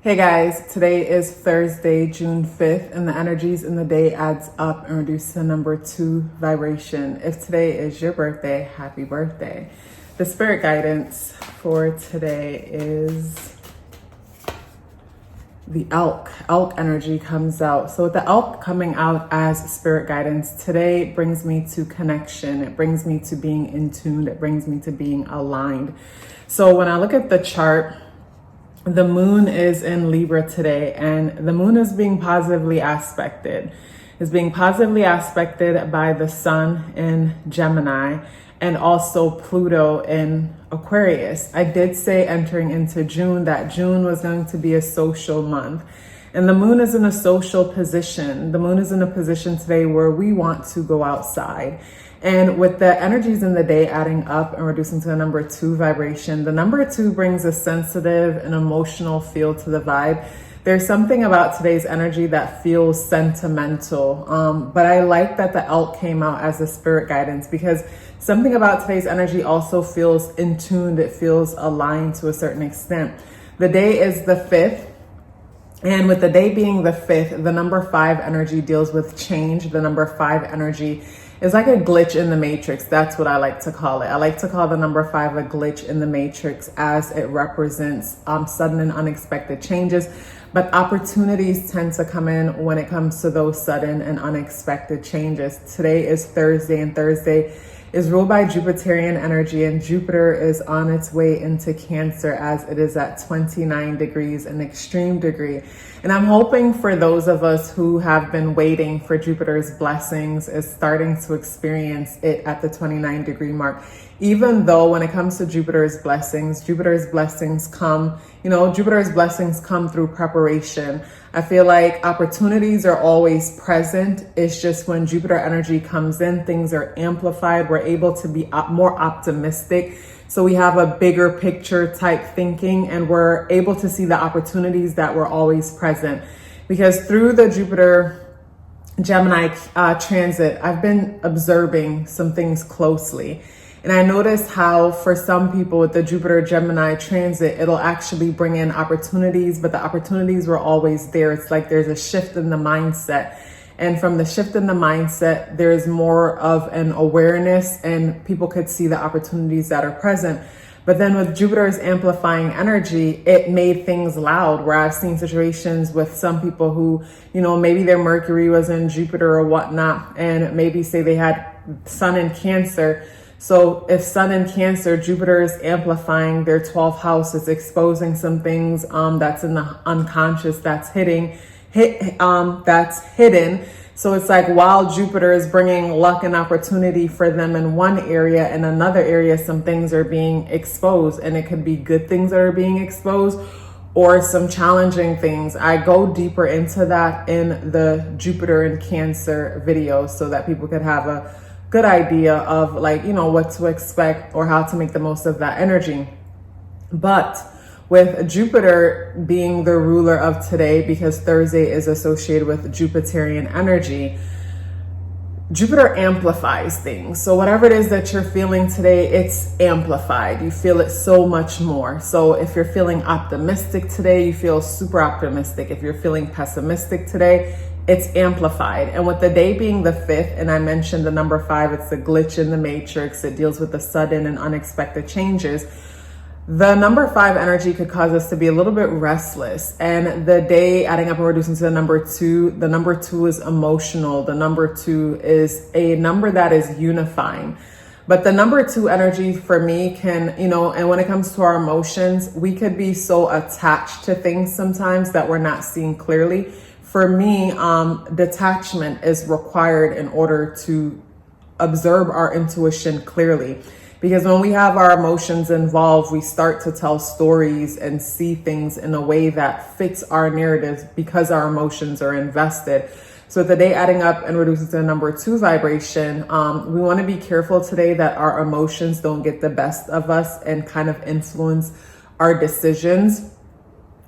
Hey guys, today is Thursday, June 5th, and the energies in the day adds up and reduce to number 2 vibration. If today is your birthday, happy birthday. The spirit guidance for today is the elk. Elk energy comes out. So with the elk coming out as spirit guidance, today brings me to connection. It brings me to being in tune. It brings me to being aligned. So when I look at the chart, the moon is in Libra today, and the moon is being positively aspected. It's being positively aspected by the sun in Gemini and also Pluto in Aquarius. I did say entering into June that June was going to be a social month. And the moon is in a social position. The moon is in a position today where we want to go outside. And with the energies in the day adding up and reducing to the number 2 vibration, the number 2 brings a sensitive and emotional feel to the vibe. There's something about today's energy that feels sentimental. But I like that the elk came out as a spirit guidance because something about today's energy also feels in tune. It feels aligned to a certain extent. The day is the 5th. And with the day being the 5th, the number 5 energy deals with change. The number 5 energy is like a glitch in the matrix. That's what I like to call it. I like to call the number 5 a glitch in the matrix as it represents sudden and unexpected changes. But opportunities tend to come in when it comes to those sudden and unexpected changes. Today is Thursday, and Thursday is ruled by Jupiterian energy, and Jupiter is on its way into Cancer as it is at 29 degrees, an extreme degree. And I'm hoping for those of us who have been waiting for Jupiter's blessings is starting to experience it at the 29 degree mark. Even though when it comes to Jupiter's blessings come, Jupiter's blessings come through preparation. I feel like opportunities are always present. It's just when Jupiter energy comes in, things are amplified. We're able to be more optimistic. So we have a bigger picture type thinking, and we're able to see the opportunities that were always present. Because through the Jupiter Gemini transit, I've been observing some things closely. And I noticed how for some people with the Jupiter Gemini transit, it'll actually bring in opportunities, but the opportunities were always there. It's like there's a shift in the mindset. And from the shift in the mindset, there's more of an awareness and people could see the opportunities that are present. But then with Jupiter's amplifying energy, it made things loud, where I've seen situations with some people who, maybe their Mercury was in Jupiter or whatnot, and maybe say they had Sun in Cancer. So if Sun in Cancer, Jupiter is amplifying their 12th house, it's exposing some things that's in the unconscious that's hidden. So it's like while Jupiter is bringing luck and opportunity for them in one area, in another area, some things are being exposed, and it could be good things that are being exposed or some challenging things. I go deeper into that in the Jupiter and Cancer video so that people could have a good idea of what to expect or how to make the most of that energy. But with Jupiter being the ruler of today, because Thursday is associated with Jupiterian energy, Jupiter amplifies things. So whatever it is that you're feeling today, it's amplified. You feel it so much more. So if you're feeling optimistic today, you feel super optimistic. If you're feeling pessimistic today, it's amplified. And with the day being the 5th, and I mentioned the number 5, it's a glitch in the matrix. It deals with the sudden and unexpected changes. The number 5 energy could cause us to be a little bit restless. And the day adding up and reducing to the number 2, the number 2 is emotional. The number 2 is a number that is unifying. But the number 2 energy for me can, and when it comes to our emotions, we could be so attached to things sometimes that we're not seeing clearly. For me, detachment is required in order to observe our intuition clearly. Because when we have our emotions involved, we start to tell stories and see things in a way that fits our narrative because our emotions are invested. So with the day adding up and reducing to the number 2 vibration, we want to be careful today that our emotions don't get the best of us and kind of influence our decisions.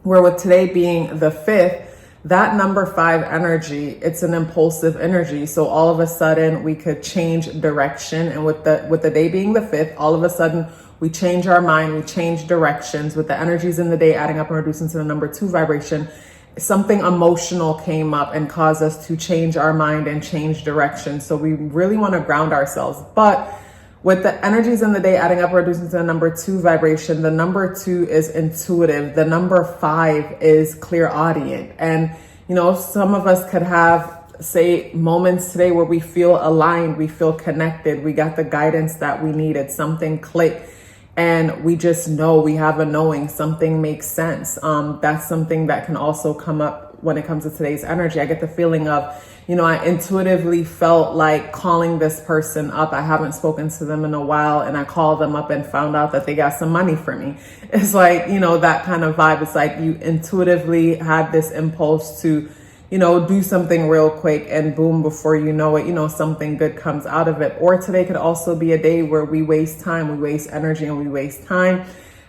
Where with today being the 5th, that number 5 energy, it's an impulsive energy. So all of a sudden we could change direction. And with the day being the 5th, all of a sudden We change our mind, we change directions. With the energies in the day adding up and reducing to the number 2 vibration, something emotional came up and caused us to change our mind and change direction. So we really want to ground ourselves. But with the energies in the day adding up or reducing to the number 2 vibration, the number 2 is intuitive. The number 5 is clairaudient. And, you know, some of us could have, say, moments today where we feel aligned, we feel connected, we got the guidance that we needed, something clicked. And we just know, we have a knowing, something makes sense. That's something that can also come up when it comes to today's energy. I get the feeling of, you know, I intuitively felt like calling this person up. I haven't spoken to them in a while, and I called them up and found out that they got some money for me. It's like, you know, that kind of vibe. It's like you intuitively had this impulse to, you know, do something real quick, and boom, before you know it, you know, something good comes out of it. Or today could also be a day where we waste time, we waste energy, and we waste time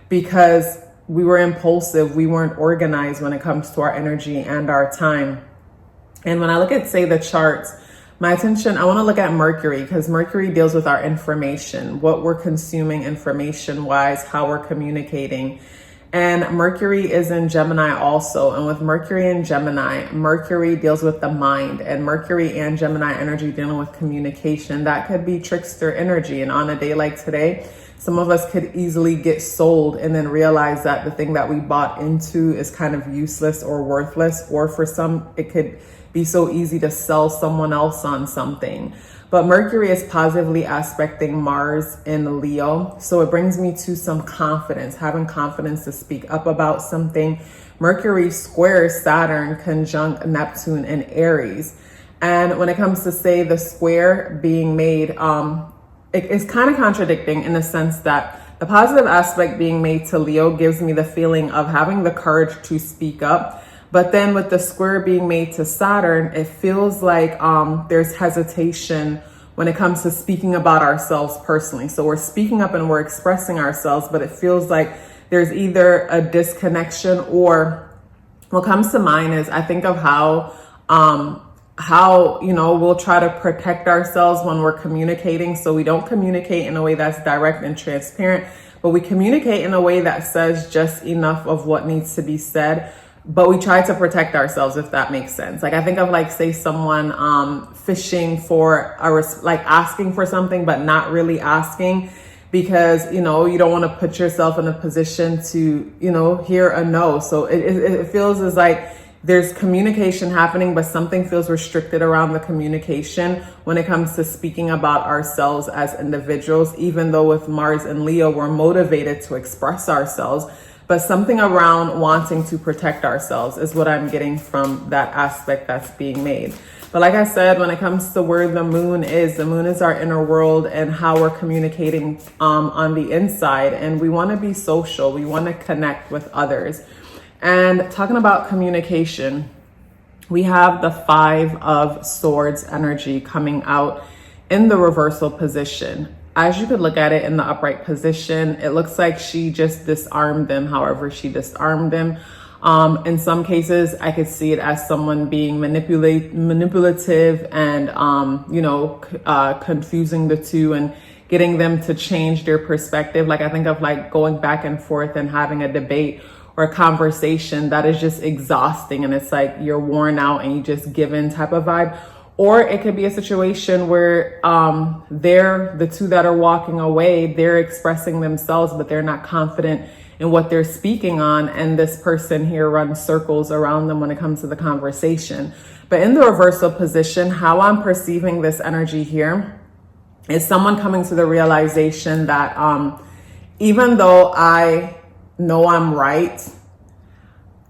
because we were impulsive. We weren't organized when it comes to our energy and our time. And when I look at, say, the charts, my attention, I want to look at Mercury, because Mercury deals with our information, what we're consuming information wise, how we're communicating. And Mercury is in Gemini also. And with Mercury in Gemini, Mercury deals with the mind, and Mercury and Gemini energy dealing with communication. That could be trickster energy. And on a day like today, some of us could easily get sold and then realize that the thing that we bought into is kind of useless or worthless. Or for some, it could be so easy to sell someone else on something. But Mercury is positively aspecting Mars in Leo. So it brings me to some confidence, having confidence to speak up about something. Mercury squares Saturn conjunct Neptune in Aries. And when it comes to, say, the square being made, it's kind of contradicting in the sense that the positive aspect being made to Leo gives me the feeling of having the courage to speak up. But then with the square being made to Saturn, it feels like there's hesitation when it comes to speaking about ourselves personally. So we're speaking up and we're expressing ourselves, but it feels like there's either a disconnection, or what comes to mind is I think of how, you know, we'll try to protect ourselves when we're communicating. So we don't communicate in a way that's direct and transparent, but we communicate in a way that says just enough of what needs to be said. But we try to protect ourselves, if that makes sense. Like I think of, like, say, someone fishing for, like asking for something, but not really asking, because, you know, you don't want to put yourself in a position to, you know, hear a no. So it feels as like there's communication happening, but something feels restricted around the communication when it comes to speaking about ourselves as individuals, even though with Mars and Leo, we're motivated to express ourselves. But something around wanting to protect ourselves is what I'm getting from that aspect that's being made. But like I said, when it comes to where the moon is our inner world and how we're communicating on the inside. And we want to be social. We want to connect with others. And talking about communication, we have the 5 of Swords energy coming out in the reversal position. As you could look at it in the upright position, it looks like she just disarmed them. However, she disarmed them. In some cases, I could see it as someone being manipulative and, confusing the two and getting them to change their perspective. Like I think of like going back and forth and having a debate or a conversation that is just exhausting. And it's like you're worn out and you just give in type of vibe. Or it could be a situation where they're the two that are walking away, they're expressing themselves, but they're not confident in what they're speaking on. And this person here runs circles around them when it comes to the conversation. But in the reversal position, how I'm perceiving this energy here is someone coming to the realization that even though I know I'm right,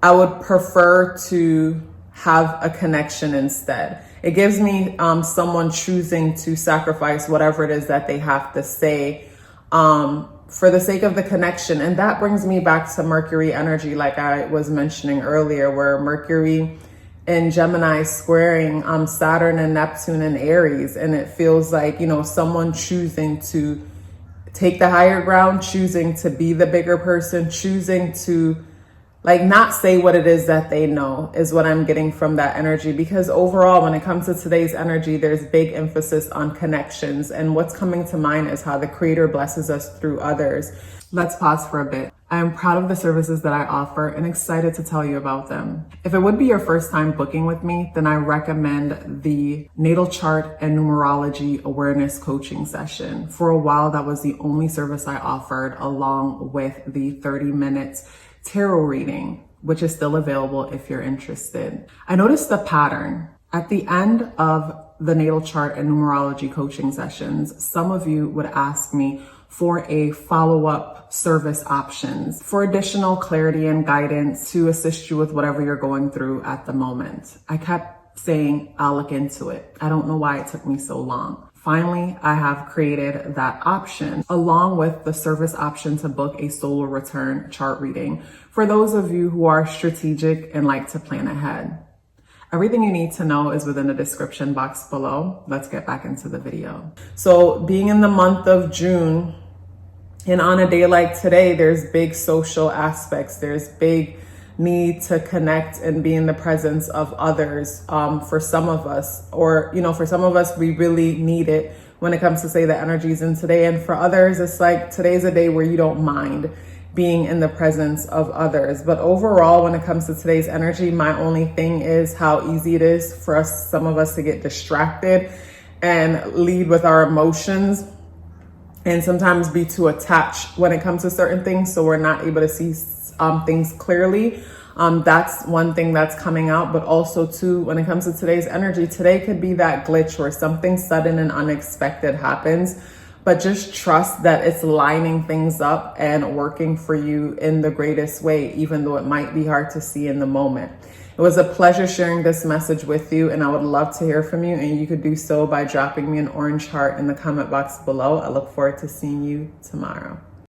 I would prefer to have a connection instead. It gives me someone choosing to sacrifice whatever it is that they have to say for the sake of the connection. And that brings me back to Mercury energy, like I was mentioning earlier, where Mercury in Gemini squaring Saturn and Neptune in Aries. And it feels like, you know, someone choosing to take the higher ground, choosing to be the bigger person, choosing to like not say what it is that they know is what I'm getting from that energy. Because overall, when it comes to today's energy, there's big emphasis on connections. And what's coming to mind is how the Creator blesses us through others. Let's pause for a bit. I am proud of the services that I offer and excited to tell you about them. If it would be your first time booking with me, then I recommend the natal chart and numerology awareness coaching session. For a while, that was the only service I offered, along with the 30 minutes tarot reading, which is still available if you're interested. I noticed the pattern. At the end of the natal chart and numerology coaching sessions, some of you would ask me for a follow-up service options for additional clarity and guidance to assist you with whatever you're going through at the moment. I kept saying, I'll look into it. I don't know why it took me so long. Finally, I have created that option along with the service option to book a solar return chart reading for those of you who are strategic and like to plan ahead. Everything you need to know is within the description box below. Let's get back into the video. So being in the month of June, and on a day like today, there's big social aspects. There's big need to connect and be in the presence of others for some of us. Or, for some of us, we really need it when it comes to, say, the energies in today. And for others, it's like today's a day where you don't mind being in the presence of others. But overall, when it comes to today's energy, my only thing is how easy it is for some of us to get distracted and lead with our emotions and sometimes be too attached when it comes to certain things. So we're not able to see things clearly. That's one thing that's coming out. But also too, when it comes to today's energy, today could be that glitch where something sudden and unexpected happens. But just trust that it's lining things up and working for you in the greatest way, even though it might be hard to see in the moment. It was a pleasure sharing this message with you, and I would love to hear from you. And you could do so by dropping me an orange heart in the comment box below. I look forward to seeing you tomorrow.